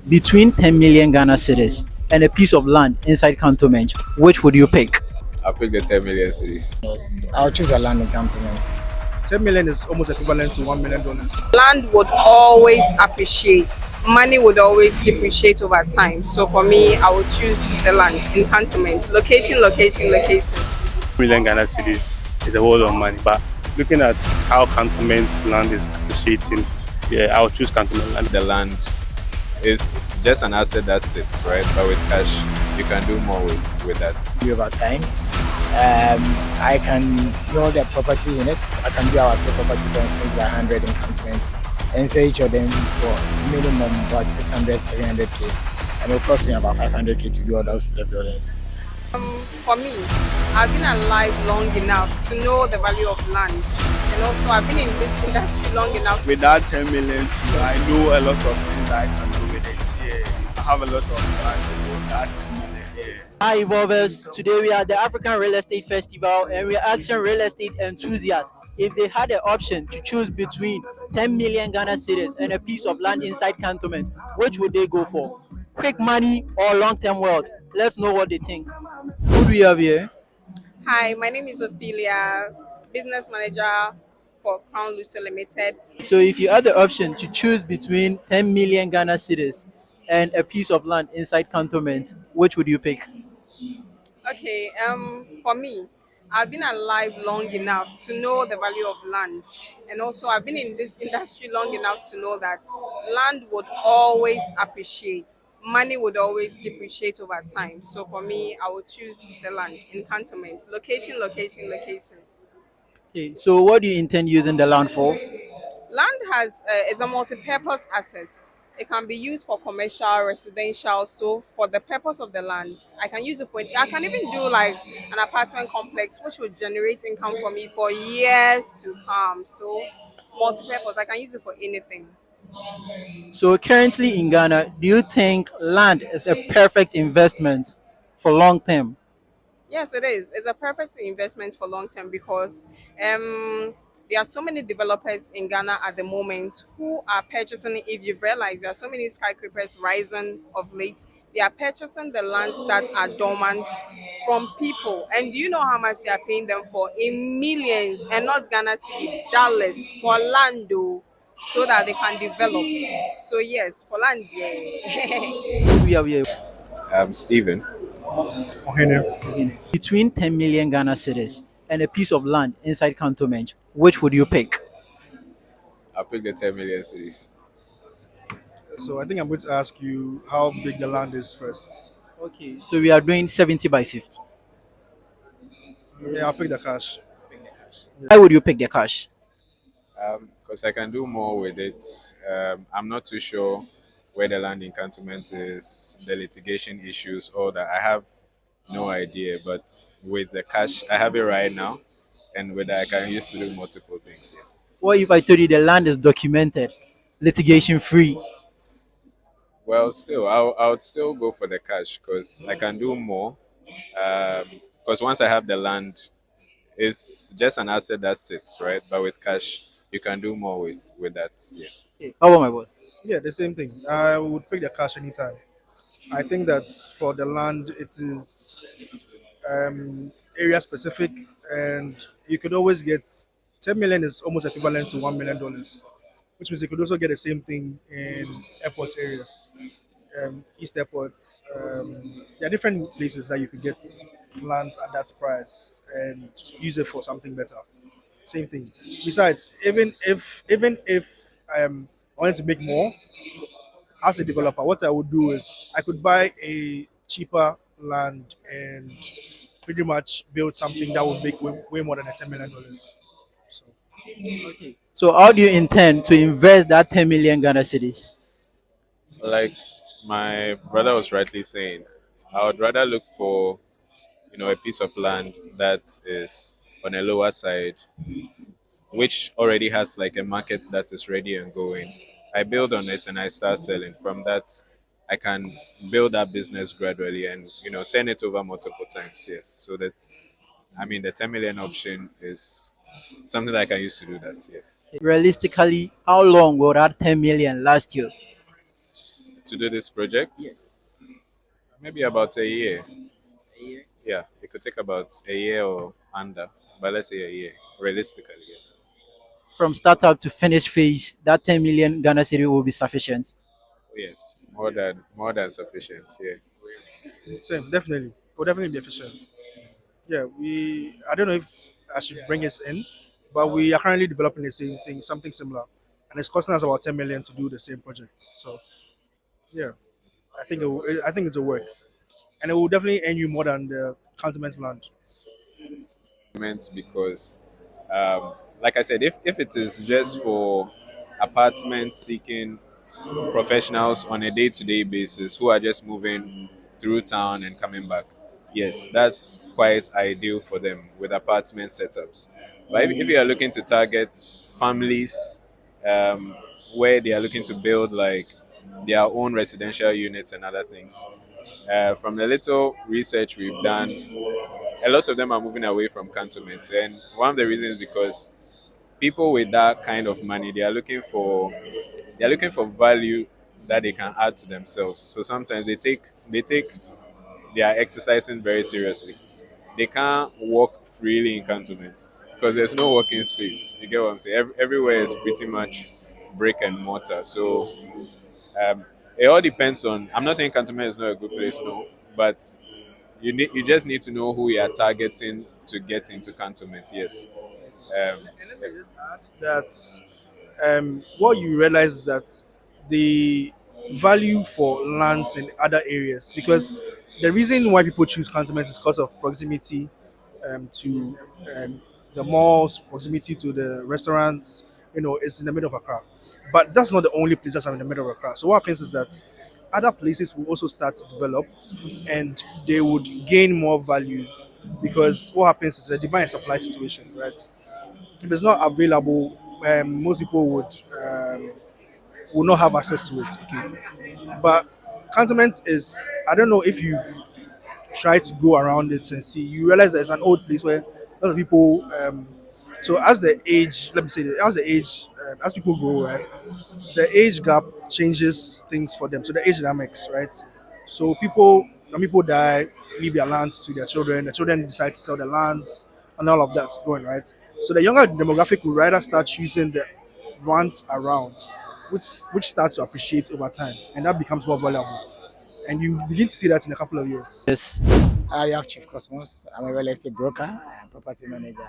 Between 10 million Ghana cedis and a piece of land inside Cantonments, which would you pick? I'll pick the 10 million cities. Yes, I'll choose a land in Cantonments. 10 million is almost equivalent to $1 million. Land would always appreciate, money would always depreciate over time. So for me, I would choose the land in cantonment. Location, location, location. Million Ghana cedis is a whole lot of money. But looking at how cantonment land is appreciating, yeah, I'll choose cantonment land. The land is just an asset that sits, right? But with cash, you can do more with that. Over time, I can build a property in it. I can do our two properties on 70 by 100 in cantonment and sell each of them for minimum about 600, 700k. And it will cost me about 500k to do all those three buildings. For me, I've been alive long enough to know the value of land. And also, I've been in this industry long enough. With that 10 million, too, I know a lot of things that I can do with it. Yeah. I have a lot of plans for that 10 million. Yeah. Hi, Evolvers. Today we are at the African Real Estate Festival and we are asking real estate enthusiasts if they had the option to choose between 10 million Ghana cedis and a piece of land inside Cantonment, which would they go for? Quick money or long-term wealth? Let's know what they think. Who do we have here? Hi, my name is Ophelia, business manager for Crown Luso Limited. So if you had the option to choose between 10 million Ghana cedis and a piece of land inside Cantonment, which would you pick? Okay, for me, I've been alive long enough to know the value of land. And also, I've been in this industry long enough to know that land would always appreciate. Money would always depreciate over time. So for me, I would choose the land in cantonment. Location, location, location. Okay, so what do you intend using the land for? Land is a multi-purpose asset. It can be used for commercial, residential. So for the purpose of the land, I can use it for. I can even do like an apartment complex, which would generate income for me for years to come. So multi-purpose, I can use it for anything. So currently in Ghana, do you think land is a perfect investment for long term? Yes, it is. It's a perfect investment for long term because there are so many developers in Ghana at the moment who are purchasing. If you've realized, there are so many skyscrapers rising of late. They are purchasing the lands that are dormant from people. And do you know how much they are paying them for? In millions, and not Ghana City, dollars for land, though, so that they can develop. So yes, for land, yeah. Who do we have here? Stephen. Between 10 million Ghana cedis and a piece of land inside Cantonment, which would you pick? I'll pick the 10 million cities. So I think I'm going to ask you how big the land is first. Okay, so we are doing 70 by 50. Yeah, I'll pick the cash. Why would you pick the cash? Because I can do more with it. I'm not too sure where the land in cantonment is, the litigation issues, all that. I have no idea. But with the cash, I have it right now. And with that, I can use to do multiple things, yes. What if I told you the land is documented, litigation free? Well, still, I would still go for the cash because I can do more. Because once I have the land, it's just an asset that sits, right? But with cash, you can do more with that, yes. Okay, how about my boss? Yeah, the same thing. I would pick the cash anytime. I think that for the land, it is area specific, and you could always get 10 million is almost equivalent to $1 million, which means you could also get the same thing in airport areas, East Airport. There are different places that you could get land at that price and use it for something better. Same thing. Besides, even if I wanted to make more as a developer, what I would do is I could buy a cheaper land and pretty much build something that would make way more than a $10 million. So So how do you intend to invest that 10 million Ghana cedis? Like my brother was rightly saying, I would rather look for, a piece of land that is on a lower side, which already has like a market that is ready and going. I build on it and I start selling. From that, I can build that business gradually and turn it over multiple times. Yes. So that the 10 million option is something that I can use to do that. Yes. Realistically, how long will that 10 million last you? to do this project? Yes. Maybe about a year. A year. Yeah, it could take about a year or under, but let's say a year, realistically, yes. From startup to finished phase, that 10 million Ghana city will be sufficient. Yes, more than sufficient. Yeah. Same, definitely. Will definitely be efficient. Yeah, we. I don't know if I should bring it in, but we are currently developing the same thing, something similar, and it's costing us about 10 million to do the same project. So yeah, I think it's a work, and it will definitely earn you more than the Cantonments land. Meant because, like I said, if it is just for apartment seeking professionals on a day-to-day basis who are just moving through town and coming back, yes, that's quite ideal for them with apartment setups. But if you are looking to target families, um, where they are looking to build like their own residential units and other things, from the little research we've done, a lot of them are moving away from cantonment, and one of the reasons is because people with that kind of money, they are looking for value that they can add to themselves. So sometimes they take their exercising very seriously. They can't walk freely in cantonment because there's no walking space. You get what I'm saying? Everywhere is pretty much brick and mortar. So um, it all depends on. I'm not saying cantonment is not a good place, no, but you just need to know who you are targeting to get into cantonment. Yes. Um, And let me just add that what you realize is that the value for lands in other areas, because the reason why people choose cantonments is because of proximity to the malls, proximity to the restaurants. It's in the middle of Accra, but that's not the only place that's in the middle of Accra. So what happens is that other places will also start to develop, and they would gain more value because what happens is a demand and supply situation, right? If it's not available, most people would not have access to it. Okay, but cantonment is, I don't know if you've tried to go around it and see. You realize there's an old place where a lot of people. So as the age, let me say, as the age, as people grow, right, the age gap changes things for them. So the age dynamics, right? So when people die, leave their lands to their children. The children decide to sell the lands, and all of that's going right. So the younger demographic will rather start choosing the ones around, which starts to appreciate over time, and that becomes more valuable. And you begin to see that in a couple of years. Yes. I have Chief Cosmos. I'm a real estate broker and property manager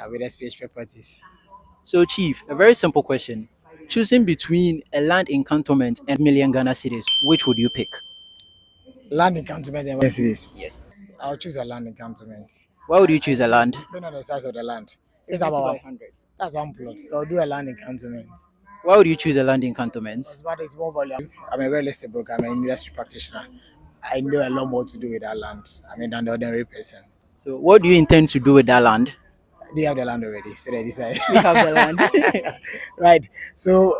with SPH Properties. So, Chief, a very simple question. Choosing between a land in cantonment and million Ghana cities, which would you pick? Land in cantonment and cities. Yes. I'll choose a land in cantonment. Why would you choose a land? Depending on the size of the land. It's 70 by about 100. that's one plot. So I'll do a land in cantonment. Why would you choose a land in cantonments? Because what is more valuable. I'm a real estate broker. I'm an industry practitioner. I know a lot more to do with that land. Than the ordinary person. So, what do you intend to do with that land? They have the land already, so they decide. We have the land. Right. So,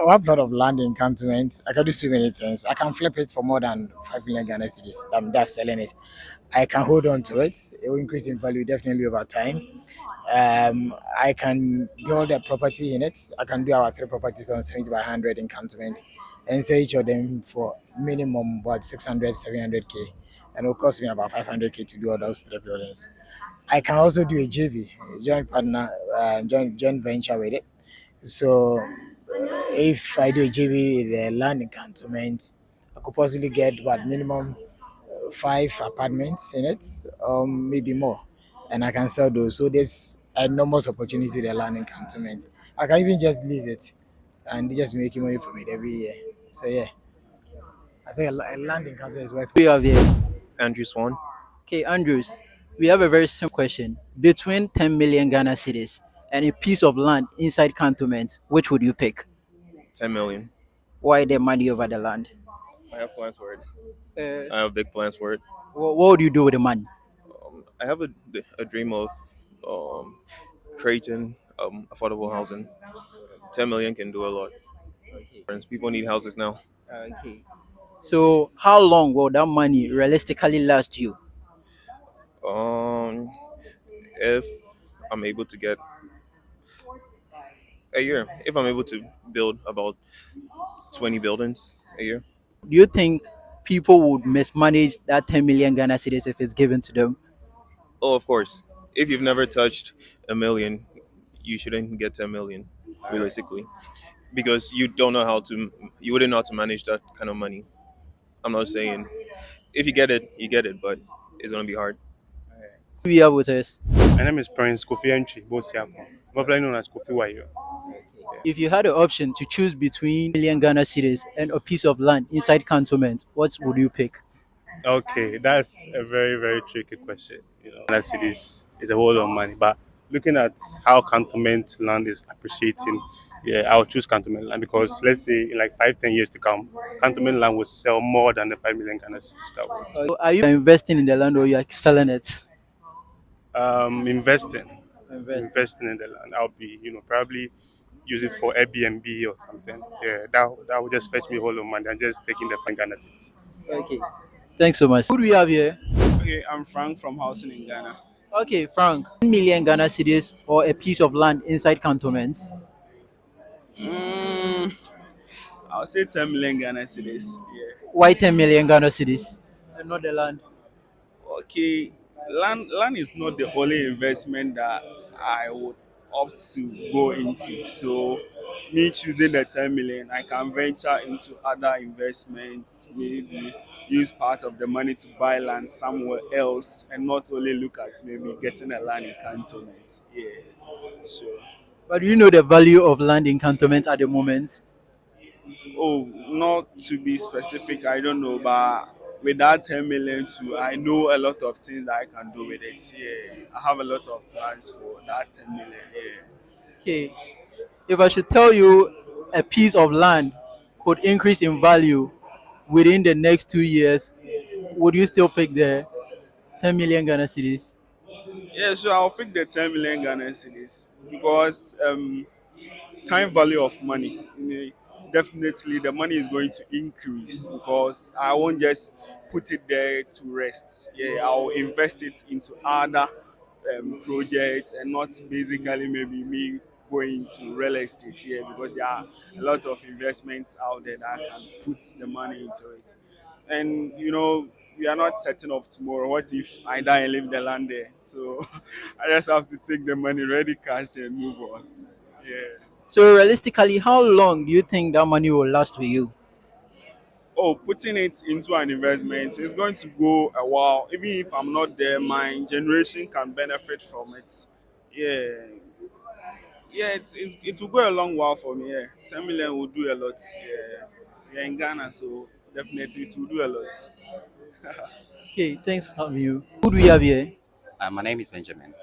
one plot of land in cantonment, I can do so many things. I can flip it for more than 5 million Ghana cedis. That's selling it. I can hold on to it. It will increase in value definitely over time. I can build a property in it. I can do our three properties on 70 by 100 in cantonment and sell each of them for minimum about 600, 700K. And it will cost me about 500K to do all those three buildings. I can also do a JV, joint partner, joint venture with it. So if I do a JV with the land in cantonment, I could possibly get what minimum 5 apartments in it, or maybe more, and I can sell those. So there's enormous opportunity with the land in cantonment. I can even just lease it and just be making money from it every year. So yeah, I think a land in cantonment is worth. We have here. Andrew Swan. Okay, Andrews, we have a very simple question. Between 10 million Ghana cities and a piece of land inside cantonment, which would you pick? 10 million. Why the money over the land? I have plans for it. Uh, I have big plans for it. what would you do with the money? I have a dream of um, creating affordable housing. 10 million can do a lot. Friends, people need houses now. Okay. So, how long will that money realistically last you? Um, if I'm able to get a year, if I'm able to build about 20 buildings, a year. Do you think people would mismanage that 10 million Ghana cedis if it's given to them? Oh, of course. If you've never touched a million, you shouldn't get 10 million, realistically, because you wouldn't know how to manage that kind of money. I'm not saying if you get it, but it's gonna be hard. We are with us. My name is Prince Kofi Entry, Bosiako, popularly known as Kofi Wayo. If you had the option to choose between million Ghana cedis and a piece of land inside Cantonment, what would you pick? Okay, that's a very, very tricky question. Ghana cities is a whole lot of money, but looking at how cantonment land is appreciating, yeah, I'll choose cantonment land because let's say in like 5, 10 years to come, cantonment land will sell more than the 5 million Ghana cities that way. So are you investing in the land or you are selling it? Investing, Investing. investing in the land. I'll be, probably use it for Airbnb or something. Yeah, that would just fetch me a whole lot of money and just taking the 5 Ghana cities. Okay. Thanks so much. Who do we have here? Okay, I'm Frank from Housing in Ghana. Okay, Frank. 10 million Ghana cedis or a piece of land inside Cantonments? Mm, I'll say 10 million Ghana cedis. Yeah. Why 10 million Ghana cedis? And not the land. Okay, land is not the only investment that I would opt to go into. So, me choosing the 10 million, I can venture into other investments, maybe use part of the money to buy land somewhere else and not only look at maybe getting a land in cantonment. Yeah, sure. But do you know the value of land in Cantonment at the moment? Oh, not to be specific, I don't know, but with that 10 million too, I know a lot of things that I can do with it. Yeah, I have a lot of plans for that 10 million. Yeah. Okay. If I should tell you a piece of land could increase in value within the next 2 years, would you still pick the 10 million Ghana cedis? Yeah, so I'll pick the 10 million Ghana cedis because time value of money. Definitely the money is going to increase because I won't just put it there to rest. Yeah, I'll invest it into other projects and not basically maybe me going to real estate here because there are a lot of investments out there that I can put the money into it. And we are not certain of tomorrow. What if I die and leave the land there? So I just have to take the money, ready cash, and move on. Yeah. So realistically, how long do you think that money will last for you? Oh, putting it into an investment is going to go a while. Even if I'm not there, my generation can benefit from it. Yeah, yeah, it will go a long while for me. Yeah, 10 million will do a lot. Yeah, we are in Ghana, so definitely it will do a lot. Okay, thanks for having you. Who do we have here? My name is Benjamin.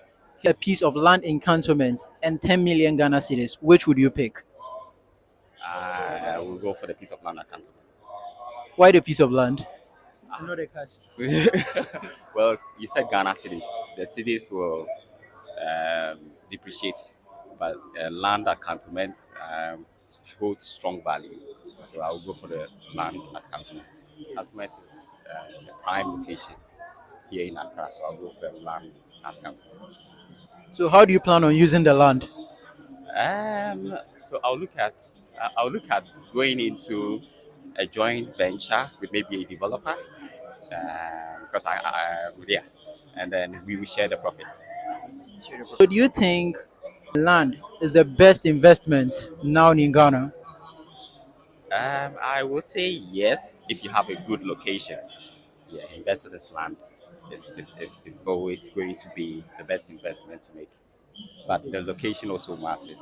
A piece of land in Cantonment and 10 million Ghana cedis. Which would you pick? I will go for the piece of land at Cantonments. Why the piece of land? Not the cash. Well, you said Ghana cities. The cities will depreciate, but land at Cantonments holds strong value. So I will go for the land at Cantonments. Cantonments is a prime location here in Accra, so I'll go for the land at Cantonments. So how do you plan on using the land? So I'll look at going into a joint venture with maybe a developer, because yeah, and then we will share the profit. So do you think land is the best investment now in Ghana? I would say yes if you have a good location. Yeah, invest in this land is always going to be the best investment to make, but the location also matters.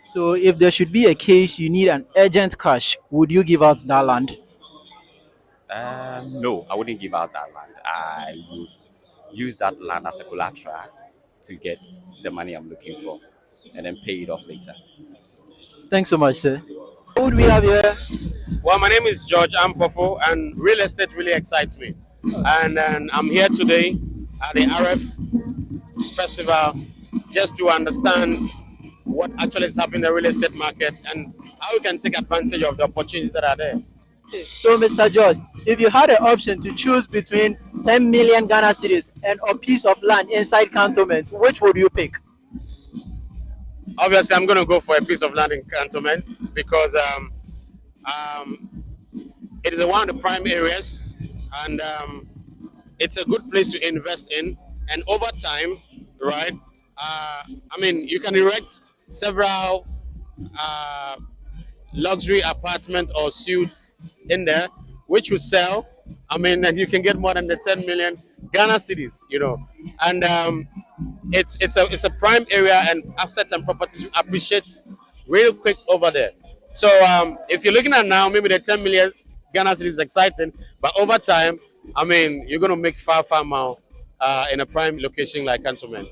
So if there should be a case you need an urgent cash, would you give out that land? No, I wouldn't give out that land. I would use that land as a collateral to get the money I'm looking for and then pay it off later. Thanks so much, sir. Who do we have here? Well, my name is George Ampofo, and real estate really excites me. And I'm here today at the AREF festival just to understand what actually is happening in the real estate market and how we can take advantage of the opportunities that are there. So, Mr. George, if you had an option to choose between 10 million Ghana cedis and a piece of land inside Cantonment, which would you pick? Obviously, I'm going to go for a piece of land in Cantonments because It is one of the prime areas, and it's a good place to invest in. And over time, right? I mean, you can erect several uh, luxury apartment or suites in there, which will sell. I mean, and you can get more than the 10 million Ghana cities, and it's a prime area, and assets and properties appreciate real quick over there. So if you're looking at now, maybe the 10 million Ghana cities is exciting, but over time, I mean, you're gonna make far more in a prime location like Cantonment.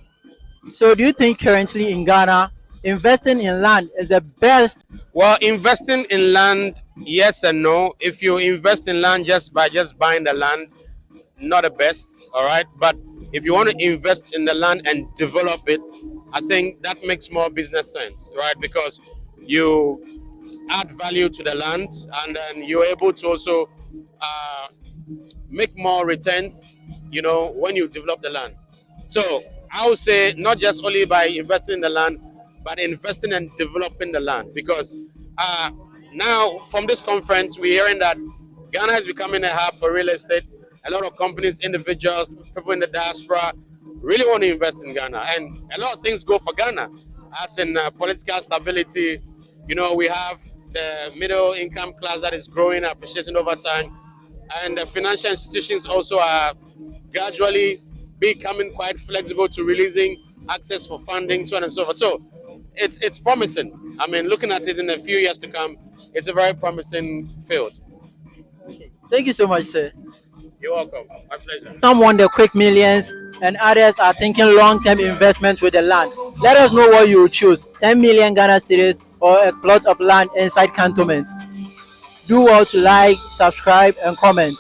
So do you think currently in Ghana, investing in land is the best? Well, investing in land, yes and no. If you invest in land just by just buying the land, not the best, all right? But if you want to invest in the land and develop it, I think that makes more business sense, right? Because you add value to the land, and then you're able to also uh, make more returns, when you develop the land. So I would say not just only by investing in the land, but investing and developing the land. Because now from this conference, we're hearing that Ghana is becoming a hub for real estate. A lot of companies, individuals, people in the diaspora really want to invest in Ghana. And a lot of things go for Ghana, as in political stability. We have the middle income class that is growing, appreciating over time, and the financial institutions also are gradually becoming quite flexible to releasing access for funding, so on and so forth. So it's promising. I mean, looking at it in a few years to come, it's a very promising field. Thank you so much, sir. You're welcome. My pleasure. Some want the quick millions, and others are thinking long-term investment with the land. Let us know what you will choose: 10 million Ghana cedis or a plot of land inside Cantonments. Do well to like, subscribe, and comment.